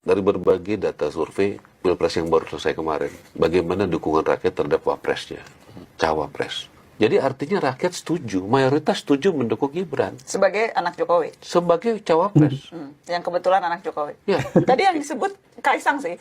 dari berbagai data survei Pilpres yang baru selesai kemarin, bagaimana dukungan rakyat terhadap wapresnya, cawapres. Jadi artinya rakyat setuju, mayoritas setuju mendukung Gibran sebagai anak Jokowi. sebagai cawapres. Yang kebetulan anak Jokowi. Ya. Tadi yang disebut Kaisang sih.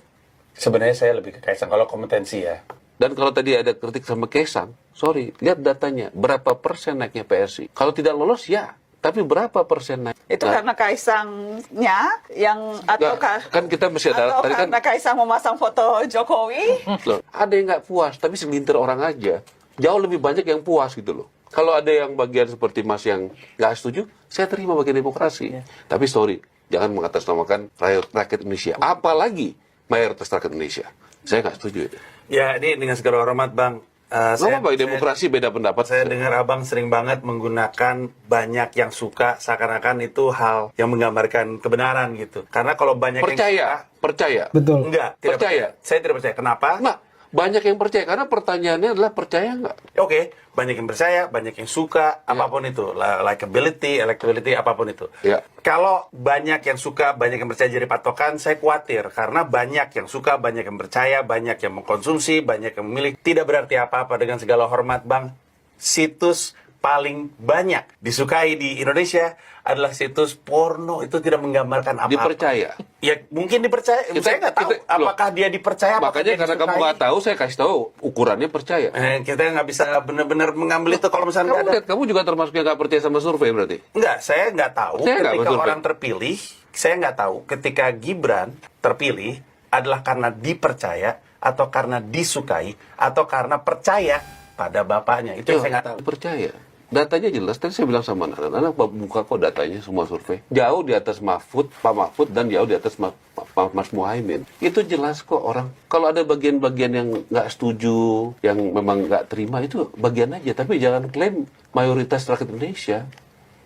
Sebenarnya saya lebih ke Kaisang kalau kompetensi ya. Dan kalau tadi ada kritik sama Kaisang, sorry, lihat datanya, berapa persen naiknya PSI. Kalau tidak lolos, ya. Tapi berapa persen naik? Itu Nah, karena Kaisangnya yang atau kan kita mesti ada, atau tadi kan karena Kaisang memasang foto Jokowi. loh, ada yang nggak puas, tapi segelintir orang aja. Jauh lebih banyak yang puas gitu loh. Kalau ada yang bagian seperti Mas yang nggak setuju, saya terima bagian demokrasi. Tapi sorry, jangan mengatasnamakan rakyat Indonesia. Apalagi mayoritas rakyat Indonesia. Saya nggak setuju itu. Ya, ini dengan segala hormat Bang. Nggak apa-apa, demokrasi beda pendapat. Saya dengar Abang sering banget menggunakan banyak yang suka, seakan-akan itu hal yang menggambarkan kebenaran gitu. Karena kalau banyak yang suka, percaya. Betul. enggak, tidak Percaya. Saya tidak percaya. Kenapa? Nah, banyak yang percaya karena pertanyaannya adalah percaya nggak? Oke, banyak yang percaya, banyak yang suka, apapun itu, likability, electability, apapun itu. Ya. Kalau banyak yang suka, banyak yang percaya jadi patokan, saya khawatir karena banyak yang suka, banyak yang percaya, banyak yang mengkonsumsi, banyak yang memilih. Tidak berarti apa-apa. Dengan segala hormat, Bang. Situs paling banyak disukai di Indonesia adalah situs porno. Itu tidak menggambarkan apa-apa. Dipercaya. Ya mungkin dipercaya. Saya nggak tahu apakah dia dipercaya. apakah Makanya dia karena kamu disukai. nggak tahu, saya kasih tahu ukurannya percaya. Kita nggak bisa benar-benar mengambil itu kalau misalnya Kamu nggak ada. lihat, kamu juga termasuk yang nggak percaya sama survei berarti? Enggak, saya nggak tahu Saya nggak ketika bersurvei. orang terpilih. Saya nggak tahu ketika Gibran terpilih adalah karena dipercaya atau karena disukai atau karena percaya pada bapaknya. Itu yang saya nggak tahu. Percaya. Datanya jelas, tadi saya bilang sama anak-anak, buka kok datanya semua survei. Jauh di atas Mahfud, Pak Mahfud, dan jauh di atas Mas Muhaimin. Itu jelas kok orang. Kalau ada bagian-bagian yang nggak setuju, yang memang nggak terima, itu bagian aja. Tapi jangan klaim mayoritas rakyat Indonesia.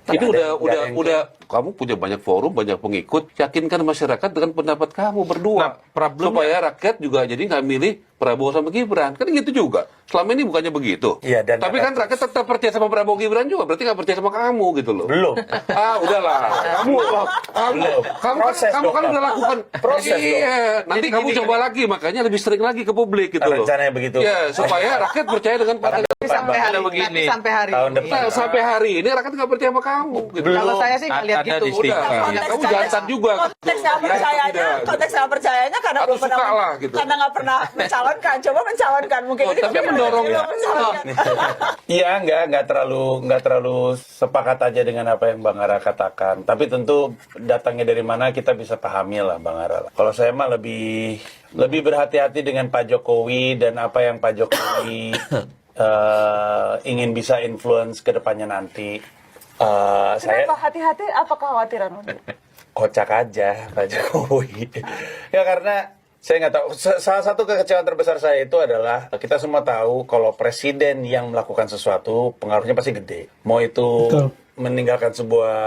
Ini udah kamu punya banyak forum, banyak pengikut, yakinkan masyarakat dengan pendapat kamu berdua. Supaya rakyat juga jadi nggak milih Prabowo sama Gibran. Kan gitu juga. Selama ini bukannya begitu. Iya, dan Tapi kan rakyat tetap percaya sama Prabowo Gibran juga, berarti nggak percaya sama kamu gitu loh. Belum. Udahlah. Belum. Proses, Kamu kan dokter. udah lakukan. Proses, Iya. Nanti Jadi kamu gini, coba lagi, makanya lebih sering lagi ke publik gitu loh. Rencananya begitu. Ya, supaya rakyat percaya dengan partai. Sampai hari begini. sampai hari Tahun ini. depan. Nah, sampai hari ini rakyat nggak percaya sama kamu. Gitu. Kalau saya sih nggak lihat Ada gitu. di stiker. Udah, ya, kamu jantan juga. Konteks yang percayanya karena Atau belum pernah suka lah, gitu. karena nggak pernah mencalonkan. Coba mencalonkan mungkin Oh, ini tapi mungkin mendorong belum ya. mencalonkan. Iya, nggak terlalu sepakat aja dengan apa yang Bang Ara katakan. Tapi tentu datangnya dari mana kita bisa pahami lah Bang Ara. Kalau saya mah lebih berhati-hati dengan Pak Jokowi dan apa yang Pak Jokowi ingin bisa influence ke depannya nanti. Saya Kenapa hati-hati? Apa kekhawatiran Uni? kocak aja Pak Jokowi. Ya karena saya nggak tahu. Salah satu kekecewaan terbesar saya itu adalah kita semua tahu kalau presiden yang melakukan sesuatu pengaruhnya pasti gede. Mau itu Betul. meninggalkan sebuah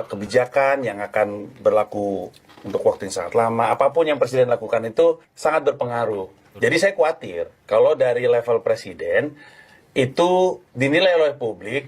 kebijakan yang akan berlaku untuk waktu yang sangat lama. Apapun yang presiden lakukan itu sangat berpengaruh. Jadi saya khawatir kalau dari level presiden itu dinilai oleh publik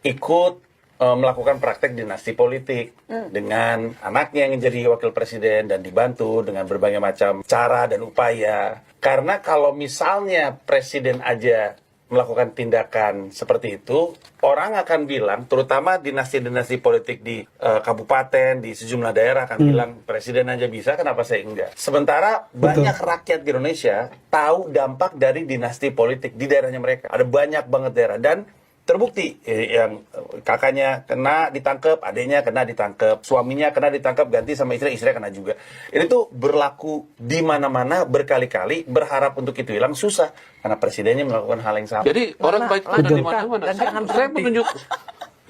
ikut melakukan praktek dinasti politik dengan anaknya yang jadi wakil presiden dan dibantu dengan berbagai macam cara dan upaya. Karena kalau misalnya presiden aja melakukan tindakan seperti itu, orang akan bilang, terutama dinasti-dinasti politik di kabupaten, di sejumlah daerah akan bilang, presiden aja bisa, kenapa saya enggak? Sementara banyak rakyat di Indonesia tahu dampak dari dinasti politik di daerahnya mereka. Ada banyak banget daerah dan terbukti yang kakaknya kena ditangkap, adiknya kena ditangkap, suaminya kena ditangkap, ganti sama istrinya kena juga. Ini tuh berlaku di mana-mana berkali-kali, berharap untuk itu hilang susah karena presidennya melakukan hal yang sama. Jadi orang baik itu ada di mana-mana. Dan jangan Saya menunjuk,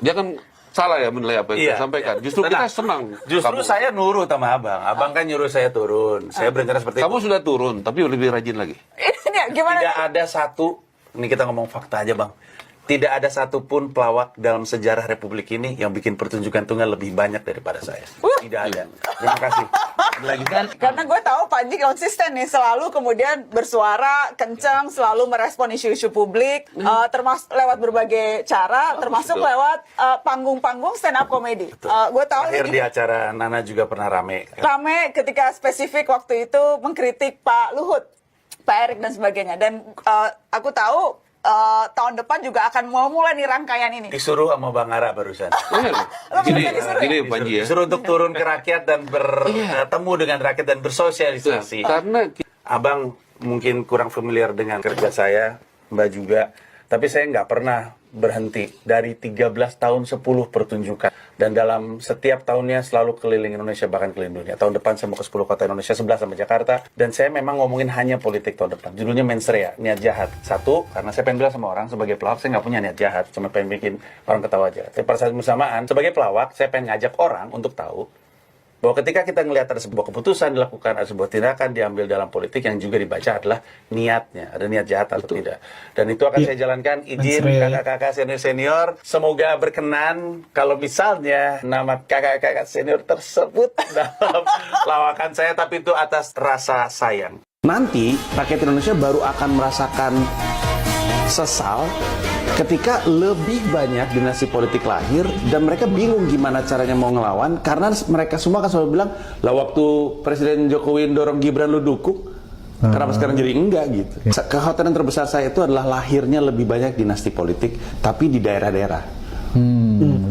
jangan salah ya menilai apa yang Iya. saya sampaikan. Justru Tenang. kita senang. Justru Kamu- saya nurut sama abang. Abang kan nyuruh saya turun. Saya berencana seperti Kamu itu. sudah turun, tapi lebih rajin lagi. Ini gimana? Tidak ada satu, ini kita ngomong fakta aja bang. Tidak ada satupun pelawak dalam sejarah Republik ini yang bikin pertunjukan tunggal lebih banyak daripada saya. Tidak ada. Terima kasih. Lagi kan Karena gue tahu Panji konsisten nih, selalu kemudian bersuara kencang, selalu merespon isu-isu publik, termasuk lewat berbagai cara, termasuk betul. lewat panggung-panggung stand up comedy. Gue tahu terakhir nih, di acara Nana juga pernah rame. rame ketika spesifik waktu itu mengkritik Pak Luhut, Pak Erik dan sebagainya. Dan aku tahu tahun depan juga akan mau mulai nih rangkaian ini. Disuruh sama Bang Ara barusan. Lo Gini, bener disuruh gini ya? Panji ya. Disuruh untuk turun ke rakyat dan Iya. bertemu dengan rakyat dan bersosialisasi. Karena Abang mungkin kurang familiar dengan kerja saya, Mbak juga. Tapi saya nggak pernah berhenti. Dari 13 tahun 10 pertunjukan. Dan dalam setiap tahunnya selalu keliling Indonesia, bahkan keliling dunia. Tahun depan saya mau ke 10 kota Indonesia, 11 sama Jakarta. Dan saya memang ngomongin hanya politik tahun depan. Judulnya Mensrea, niat jahat. Satu, karena saya pengen bilang sama orang, sebagai pelawak saya nggak punya niat jahat. Cuma pengen bikin orang ketawa aja. Tapi pada saat bersamaan, sebagai pelawak, saya pengen ngajak orang untuk tahu bahwa ketika kita melihat ada sebuah keputusan dilakukan, ada sebuah tindakan diambil dalam politik, yang juga dibaca adalah niatnya, ada niat jahat atau tidak. Dan itu akan saya jalankan. Izin kakak-kakak senior-senior, semoga berkenan kalau misalnya nama kakak-kakak senior tersebut dalam lawakan saya, tapi itu atas rasa sayang. Nanti rakyat Indonesia baru akan merasakan sesal ketika lebih banyak dinasti politik lahir dan mereka bingung gimana caranya mau ngelawan, karena mereka semua kan selalu bilang, lah waktu Presiden Jokowi dorong Gibran lu dukung, kenapa sekarang jadi enggak gitu. Kekhawatiran terbesar saya itu adalah lahirnya lebih banyak dinasti politik tapi di daerah-daerah.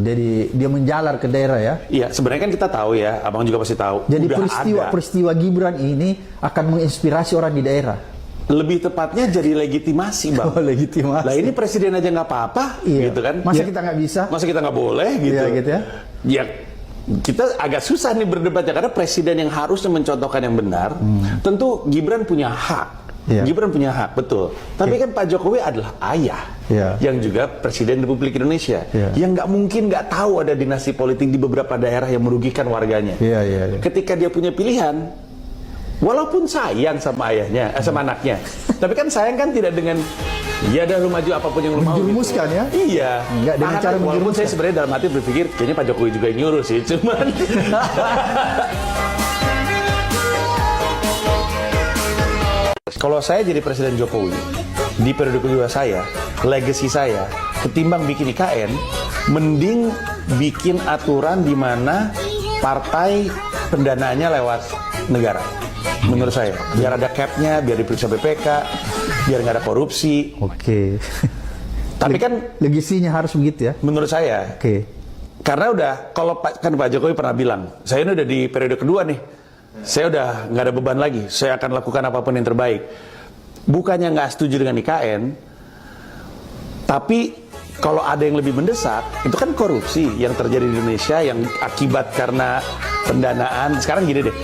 Jadi dia menjalar ke daerah ya. Iya, sebenarnya kan kita tahu ya, abang juga pasti tahu. Jadi udah ada. peristiwa Gibran ini akan menginspirasi orang di daerah. Lebih tepatnya jadi legitimasi, Bang. Oh, legitimasi. Lah ini presiden aja nggak apa-apa, Iya. gitu kan? Masa kita nggak bisa? Masa kita nggak boleh, gitu? Iya, gitu ya. Ya, kita agak susah nih berdebatnya, karena presiden yang harusnya mencontohkan yang benar, tentu Gibran punya hak. Iya. Gibran punya hak, betul. Tapi kan Pak Jokowi adalah ayah, Iya. yang juga Presiden Republik Indonesia, Iya. yang nggak mungkin nggak tahu ada dinasti politik di beberapa daerah yang merugikan warganya. Iya, iya, iya. Ketika dia punya pilihan, walaupun sayang sama ayahnya, sama anaknya, tapi kan sayang kan tidak dengan, ya dah lu maju apapun yang lu mau. Menjerumuskan ya? Iya. Enggak, dengan cara Walaupun menjerumuskan. saya sebenarnya dalam hati berpikir, kayaknya Pak Jokowi juga yang nyuruh sih, cuman. Kalau saya jadi Presiden Jokowi, di periode kedua saya, legacy saya, ketimbang bikin IKN, mending bikin aturan di mana partai pendanaannya lewat negara. Menurut saya, biar ada cap-nya, biar diperiksa BPK, biar nggak ada korupsi. Oke. Tapi kan Legasinya harus begitu ya. menurut saya, Oke. karena udah, kalau kan Pak Jokowi pernah bilang, saya ini udah di periode kedua nih, saya udah nggak ada beban lagi, saya akan lakukan apapun yang terbaik. Bukannya nggak setuju dengan IKN, tapi kalau ada yang lebih mendesak, itu kan korupsi yang terjadi di Indonesia yang akibat karena pendanaan. Sekarang gini deh,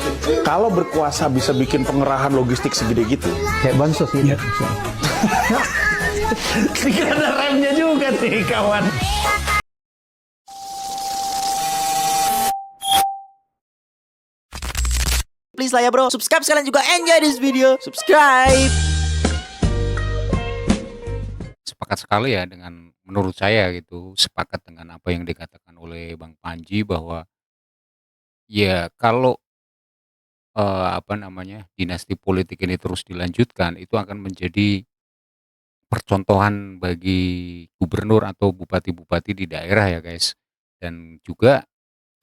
kalau berkuasa bisa bikin pengerahan logistik segede gitu, Kayak bansos gitu. ada remnya juga nih kawan. Please lah ya bro, subscribe sekalian juga enjoy this video. Subscribe. Sepakat sekali ya dengan menurut saya gitu, sepakat dengan apa yang dikatakan oleh Bang Panji bahwa ya kalau apa namanya, dinasti politik ini terus dilanjutkan itu akan menjadi percontohan bagi gubernur atau bupati-bupati di daerah ya guys. Dan juga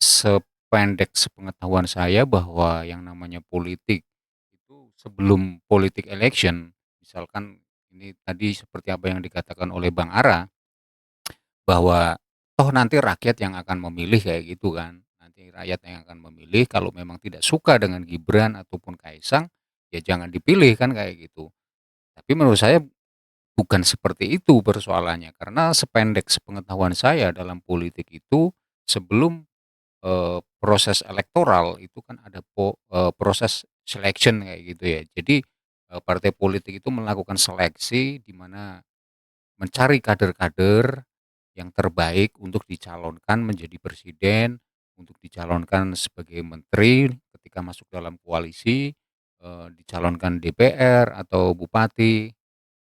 sependek sepengetahuan saya bahwa yang namanya politik itu sebelum politik election, misalkan ini tadi seperti apa yang dikatakan oleh Bang Ara, bahwa toh nanti rakyat yang akan memilih kayak gitu kan. Nanti rakyat yang akan memilih, kalau memang tidak suka dengan Gibran ataupun Kaisang, ya jangan dipilih kan kayak gitu. Tapi menurut saya bukan seperti itu persoalannya, karena sependek sepengetahuan saya dalam politik itu sebelum proses elektoral itu kan ada proses selection kayak gitu ya. Jadi partai politik itu melakukan seleksi di mana mencari kader-kader yang terbaik untuk dicalonkan menjadi presiden, untuk dicalonkan sebagai menteri ketika masuk dalam koalisi, dicalonkan DPR atau bupati,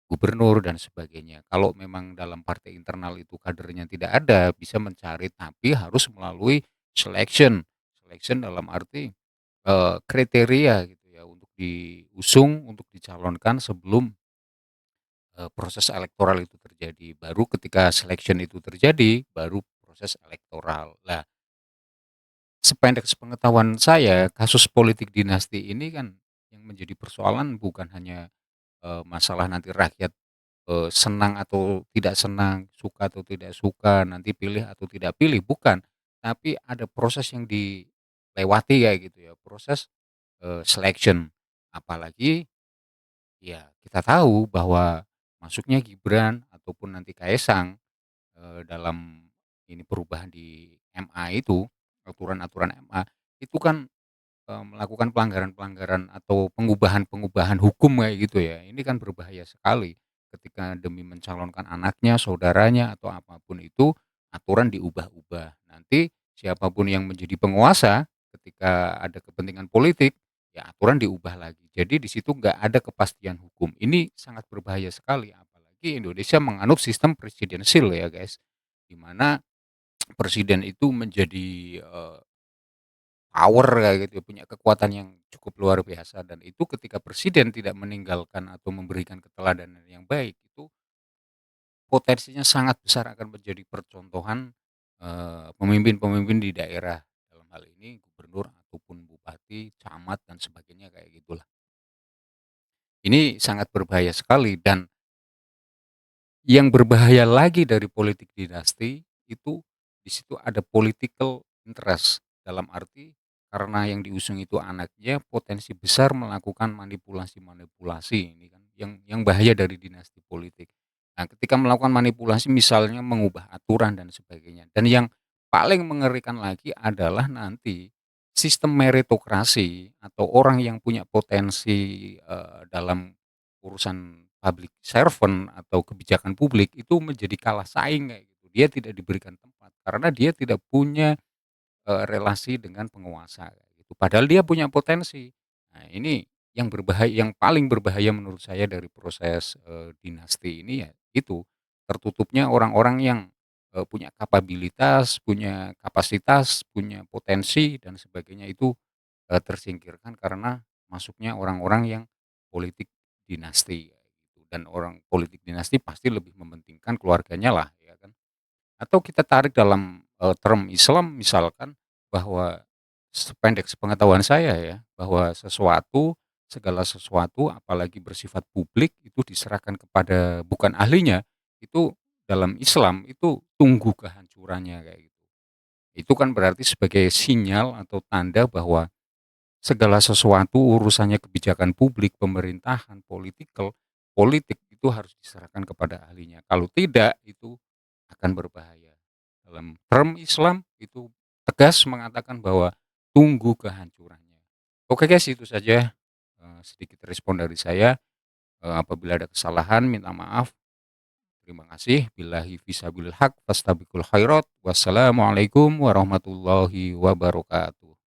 gubernur dan sebagainya. Kalau memang dalam partai internal itu kadernya tidak ada, bisa mencari tapi harus melalui selection. Selection dalam arti kriteria gitu ya untuk diusung, untuk dicalonkan sebelum proses elektoral itu terjadi. Baru ketika selection itu terjadi, baru proses elektoral. Lah, sependek sepengetahuan saya, kasus politik dinasti ini kan yang menjadi persoalan bukan hanya, masalah nanti rakyat, senang atau tidak senang, suka atau tidak suka, nanti pilih atau tidak pilih, bukan. Tapi ada proses yang dilewati kayak gitu ya, proses, selection. Apalagi ya kita tahu bahwa masuknya Gibran ataupun nanti Kaesang, dalam ini perubahan di MA itu, aturan-aturan MA, itu kan, melakukan pelanggaran-pelanggaran atau pengubahan-pengubahan hukum kayak gitu ya. Ini kan berbahaya sekali ketika demi mencalonkan anaknya, saudaranya, atau apapun itu, aturan diubah-ubah. Nanti siapapun yang menjadi penguasa ketika ada kepentingan politik, ya aturan diubah lagi. Jadi di situ nggak ada kepastian hukum. Ini sangat berbahaya sekali, apalagi Indonesia menganut sistem presidensil ya guys, di mana presiden itu menjadi, power kayak gitu, punya kekuatan yang cukup luar biasa dan itu ketika presiden tidak meninggalkan atau memberikan keteladanan yang baik, itu potensinya sangat besar akan menjadi percontohan, pemimpin-pemimpin di daerah, dalam hal ini gubernur ataupun bupati, camat dan sebagainya kayak gitulah. Ini sangat berbahaya sekali dan yang berbahaya lagi dari politik dinasti, itu di situ ada political interest. Dalam arti, karena yang diusung itu anaknya, potensi besar melakukan manipulasi-manipulasi, ini kan yang bahaya dari dinasti politik. Nah, ketika melakukan manipulasi misalnya mengubah aturan dan sebagainya, dan yang paling mengerikan lagi adalah nanti sistem meritokrasi atau orang yang punya potensi, dalam urusan public servant atau kebijakan publik itu menjadi kalah saing kayak gitu. Dia tidak diberikan tempat karena dia tidak punya, relasi dengan penguasa kayak gitu. Padahal dia punya potensi. Nah, ini yang berbahaya, yang paling berbahaya menurut saya dari proses, dinasti ini ya itu, tertutupnya orang-orang yang, punya kapabilitas, punya kapasitas, punya potensi dan sebagainya itu, tersingkirkan karena masuknya orang-orang yang politik dinasti kayak gitu, dan orang politik dinasti pasti lebih mementingkan keluarganya lah ya kan. Atau kita tarik dalam, term Islam misalkan bahwa sependek sepengetahuan saya ya, bahwa segala sesuatu apalagi bersifat publik itu diserahkan kepada bukan ahlinya, itu dalam Islam itu tunggu kehancurannya kayak gitu. Itu kan berarti sebagai sinyal atau tanda bahwa segala sesuatu urusannya kebijakan publik, pemerintahan, politik itu harus diserahkan kepada ahlinya. Kalau tidak, itu akan berbahaya. Dalam term Islam itu tegas mengatakan bahwa tunggu kehancurannya. Oke guys, itu saja sedikit respon dari saya. Apabila ada kesalahan, minta maaf. Terima kasih. Billahi fisabilil haq, fastabiqul khairat. Wassalamualaikum warahmatullahi wabarakatuh.